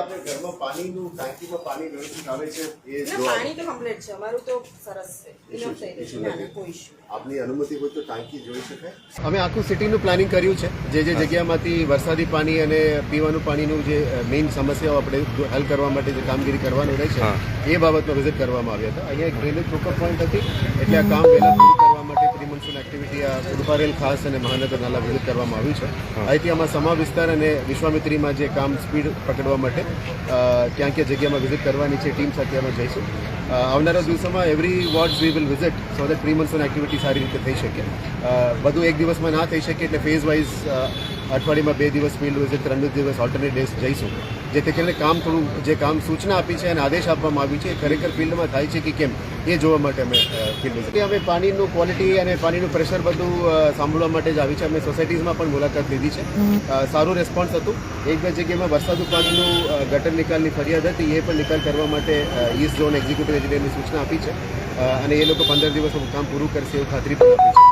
આપણે ઘરમાં પાણીનું ટાંકીમાં પાણી વ્યવસ્થિત આવે છે એ ના, પાણી તો કમ્પ્લીટ છે અમારું તો સરસ છે ઇનફ થઈ રહ્યું છે ના, ના, કોઈ ઇશ્યુ આપની અનુમતિ હોય તો ટાંકી જોઈ શકાય. અમે આખું સિટીનું પ્લાનિંગ કર્યું છે. જે જગ્યામાંથી વરસાદી પાણી અને પીવાનું પાણીનું જે મેઇન સમસ્યાઓ આપણે હલ કરવા માટે જે કામગીરી કરવાનું રહે છે એ બાબતમાં વિઝિટ કરવામાં આવ્યા હતા. અહીંયા એક ડ્રેનેજ ચોકઅપ પોઈન્ટ હતી એટલે આ કામ વહેલા પૂરું કરવા માટે પ્રી મોન્સૂન એક્ટિવિટી આ ઉડપારેલ ખાસ અને મહાનગર નાલા વિઝિટ કરવામાં આવ્યું છે. અહીંથી આમાં સમા વિસ્તાર અને વિશ્વામિત્રીમાં જે કામ સ્પીડ પકડવા માટે ક્યાં ક્યાં જગ્યામાં વિઝિટ કરવાની છે ટીમ સાથે અમે જઈશું. આવનારા દિવસોમાં every ward we will visit so that pre monsoon activity સારી રીતે થઈ શકે. બધું એક દિવસમાં ના થઈ શકે એટલે ફેઝ વાઇઝ અઠવાડિયામાં 2 દિવસ ફિલ્ડ વિઝિટ, 3 દિવસ ઓલ્ટરનેટ ડેઝ જઈશું. જેથી કરીને કામ થોડું જે કામ સૂચના આપી છે અને આદેશ આપવામાં આવ્યું છે એ ખરેખર ફિલ્ડમાં થાય છે કે કેમ એ જોવા માટે અમે ફિલ્ડ વિઝિટ. અમે પાણીનું ક્વોલિટી અને પાણીનું પ્રેશર બધું સાંભળવા માટે જ આવી છે. અમે સોસાયટીઝમાં પણ મુલાકાત લીધી છે. સારું રેસ્પોન્સ હતું. 1-2 જગ્યામાં વરસાદુ પાણીનું ગટર નિકાલની ફરિયાદ હતી એ પણ નિકાલ કરવા માટે ઈસ્ટ ઝોન એક્ઝિક્યુટિવ એન્જિનિયરની સૂચના આપી છે અને એ લોકો 15 દિવસમાં કામ પૂરું કરશે એવું ખાતરી પણ આપી છે.